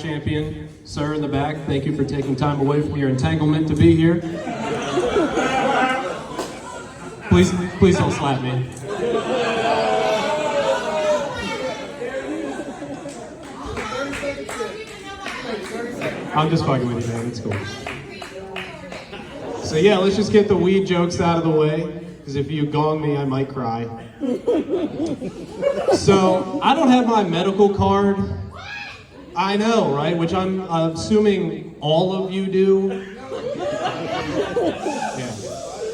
Champion, sir in the back, thank you for taking time away from your entanglement to be here. Please don't slap me. I'm just fucking with you, man. It's cool. So yeah, let's just get the weed jokes out of the way, because if you gong me, I might cry. So, I don't have my medical card. I know, right? Which I'm assuming all of you do. Yeah.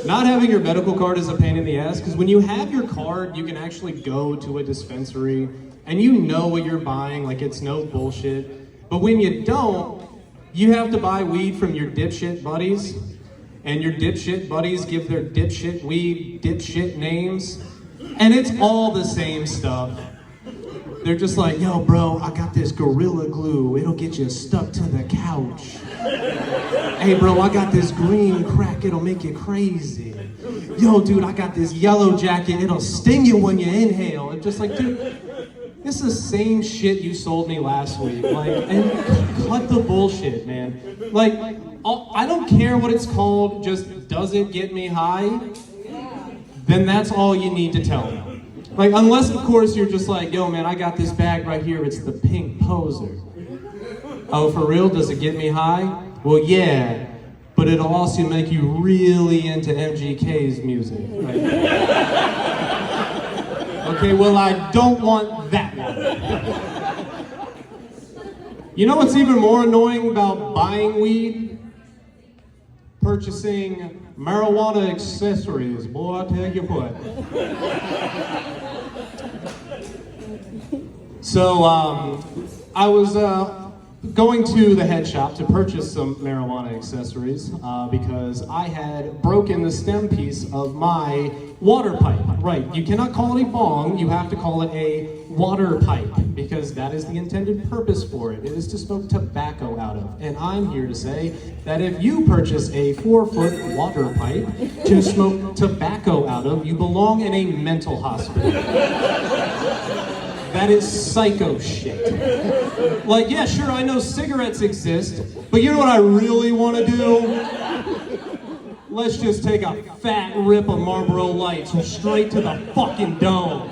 Not having your medical card is a pain in the ass, because when you have your card, you can actually go to a dispensary, and you know what you're buying, like it's no bullshit. But when you don't, you have to buy weed from your dipshit buddies, and your dipshit buddies give their dipshit weed dipshit names, and it's all the same stuff. They're just like, yo, bro, I got this Gorilla Glue. It'll get you stuck to the couch. Hey, bro, I got this green crack. It'll make you crazy. Yo, dude, I got this yellow jacket. It'll sting you when you inhale. It's just like, dude, this is the same shit you sold me last week. Like, and cut the bullshit, man. Like, I don't care what it's called. Just, does it get me high? Then that's all you need to tell me. Like, unless, of course, you're just like, yo, man, I got this bag right here. It's the Pink Poser. Oh, for real? Does it get me high? Well, yeah, but it'll also make you really into MGK's music. Right? Okay, well, I don't want that one. You know what's even more annoying about buying weed? Purchasing marijuana accessories. Boy, I tell you what. So, I was going to the head shop to purchase some marijuana accessories because I had broken the stem piece of my water pipe. Right, you cannot call it a bong, you have to call it a water pipe because that is the intended purpose for it. It is to smoke tobacco out of. And I'm here to say that if you purchase a 4-foot water pipe to smoke tobacco out of, you belong in a mental hospital. That is psycho shit. Like, yeah, sure, I know cigarettes exist, but you know what I really want to do? Let's just take a fat rip of Marlboro Lights straight to the fucking dome.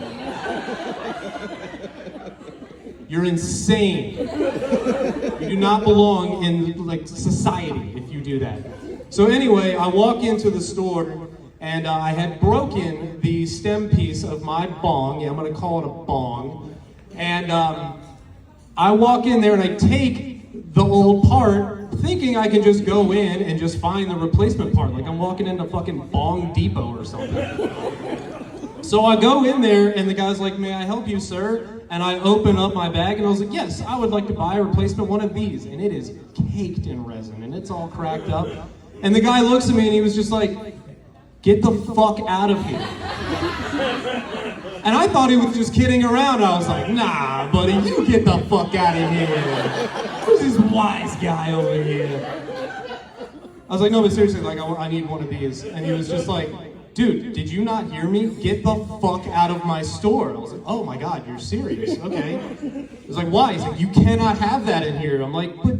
You're insane. You do not belong in, like, society if you do that. So anyway, I walk into the store, and I had broken the stem piece of my bong. Yeah, I'm gonna call it a bong. And I walk in there and I take the old part, thinking I can just go in and just find the replacement part. Like I'm walking into fucking Bong Depot or something. So I go in there and the guy's like, may I help you, sir? And I open up my bag and I was like, yes, I would like to buy a replacement one of these. And it is caked in resin and it's all cracked up. And the guy looks at me and he was just like, get the fuck out of here. And I thought he was just kidding around. I was like, nah, buddy, you get the fuck out of here. Who's this wise guy over here? I was like, no, but seriously, like, I need one of these. And he was just like, dude, did you not hear me? Get the fuck out of my store. I was like, oh my God, you're serious, okay. I was like, why? He's like, you cannot have that in here. I'm like, but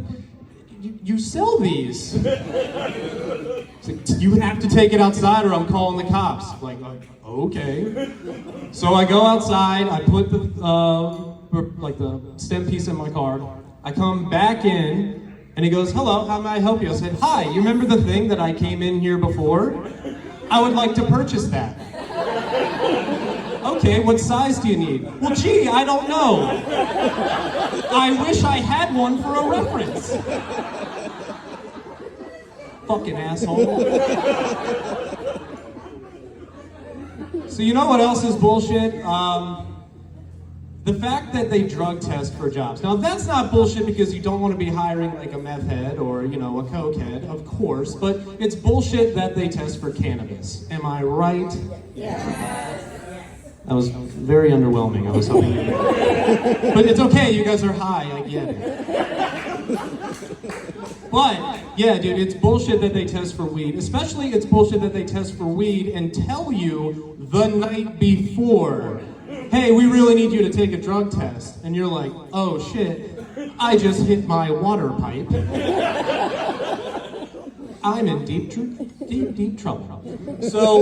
you sell these. It's like, you have to take it outside or I'm calling the cops. I'm like, okay. So I go outside, I put the stem piece in my card. I come back in and he goes, hello, how may I help you? I said, hi, you remember the thing that I came in here before? I would like to purchase that. Okay, what size do you need? Well, gee, I don't know. I wish I had one for a reference. Fucking asshole. So you know what else is bullshit? The fact that they drug test for jobs. Now that's not bullshit because you don't want to be hiring like a meth head or, you know, a coke head, of course, but it's bullshit that they test for cannabis. Am I right? Yes. That was very underwhelming. I was hoping you did. But it's okay, you guys are high, I get it. But, yeah, dude, it's bullshit that they test for weed. Especially it's bullshit that they test for weed and tell you the night before, hey, we really need you to take a drug test. And you're like, oh shit, I just hit my water pipe. I'm in deep trouble. So,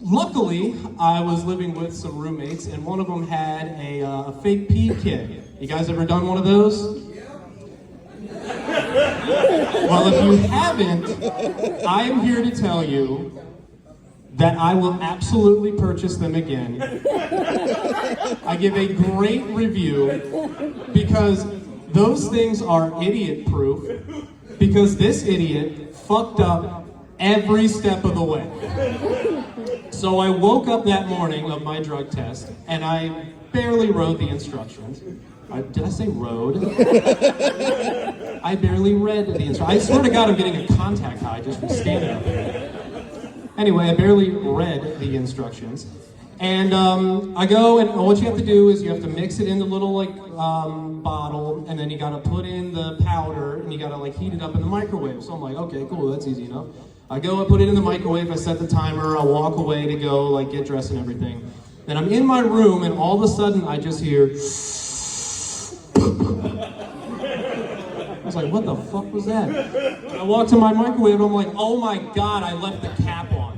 luckily, I was living with some roommates, and one of them had a fake pee kit. You guys ever done one of those? Well, if you haven't, I am here to tell you that I will absolutely purchase them again. I give a great review because those things are idiot-proof, because this idiot fucked up every step of the way. So I woke up that morning of my drug test, and I barely wrote the instructions. Did I say rode? I barely read the instructions. I swear to God, I'm getting a contact high just from standing up here. Anyway, I barely read the instructions. And I go, and what you have to do is you have to mix it in the little bottle, and then you gotta put in the powder, and you gotta heat it up in the microwave. So I'm like, okay, cool, that's easy enough. I go, I put it in the microwave, I set the timer, I walk away to go get dressed and everything. Then I'm in my room, and all of a sudden I just hear. I was like, what the fuck was that? And I walked to my microwave, and I'm like, oh my God, I left the cap on.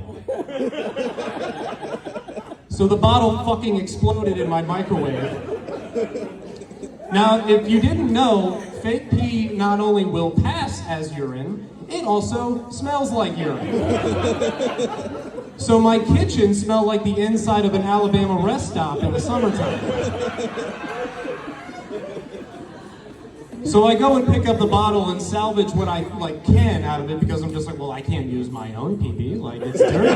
So the bottle fucking exploded in my microwave. Now, if you didn't know, fake pee not only will pass as urine, it also smells like urine. So my kitchen smelled like the inside of an Alabama rest stop in the summertime. So I go and pick up the bottle and salvage what I can out of it, because I'm just like, well, I can't use my own pee-pee, it's dirty.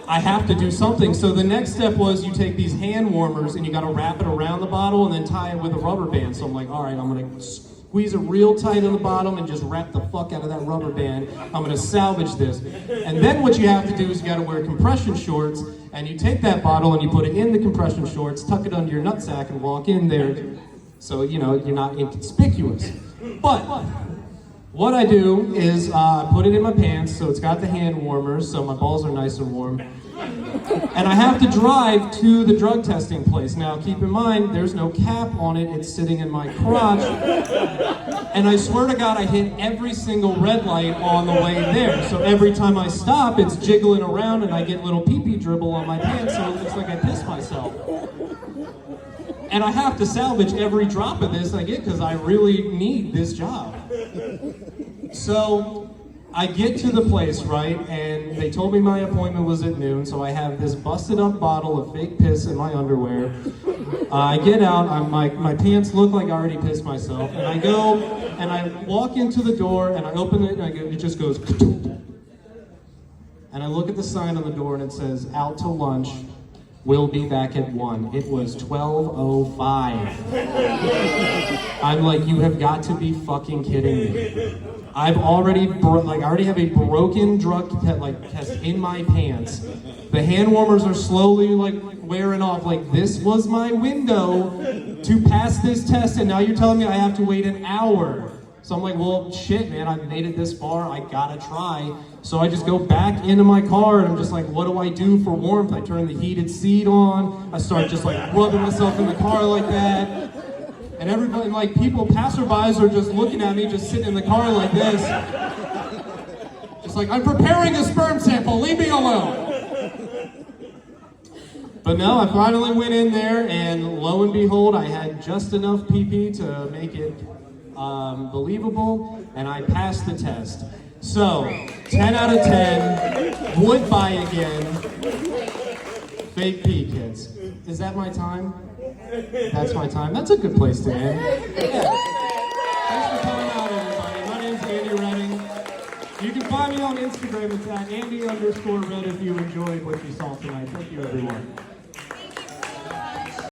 I have to do something. So the next step was you take these hand warmers and you gotta wrap it around the bottle and then tie it with a rubber band. So I'm like, all right, I'm gonna squeeze it real tight on the bottom and just wrap the fuck out of that rubber band. I'm gonna salvage this. And then what you have to do is you gotta wear compression shorts, and you take that bottle and you put it in the compression shorts, tuck it under your nutsack, and walk in there. So, you're not inconspicuous. But what I do is put it in my pants, so it's got the hand warmers, so my balls are nice and warm. And I have to drive to the drug testing place. Now, keep in mind, there's no cap on it. It's sitting in my crotch. And I swear to God, I hit every single red light on the way there. So every time I stop, it's jiggling around, and I get little pee-pee dribble on my pants, so it looks like I pissed myself. And I have to salvage every drop of this I get, because I really need this job. So I get to the place, right, and they told me my appointment was at noon, so I have this busted up bottle of fake piss in my underwear. I get out, my pants look like I already pissed myself, and I go, and I walk into the door, and I open it, and it just goes, and I look at the sign on the door, and it says, out to lunch. We'll be back at 1. It was 12:05. I'm like, you have got to be fucking kidding me. I've already, I already have a broken drug test in my pants. The hand warmers are slowly wearing off. This was my window to pass this test, and now you're telling me I have to wait an hour. So I'm like, well, shit, man, I've made it this far, I gotta try. So I just go back into my car, and I'm just like, what do I do for warmth? I turn the heated seat on, I start just rubbing myself in the car like that. And everybody, people, passerbys are just looking at me, just sitting in the car like this. Just I'm preparing a sperm sample, leave me alone. But no, I finally went in there, and lo and behold, I had just enough pee-pee to make it believable, and I passed the test. So, 10 out of 10, would buy again, fake pee kits. Is that my time? That's my time. That's a good place to end. Yeah. Thanks for coming out, everybody. My name's Andy Redding. You can find me on Instagram. It's at Andy_Red if you enjoyed what you saw tonight. Thank you, everyone.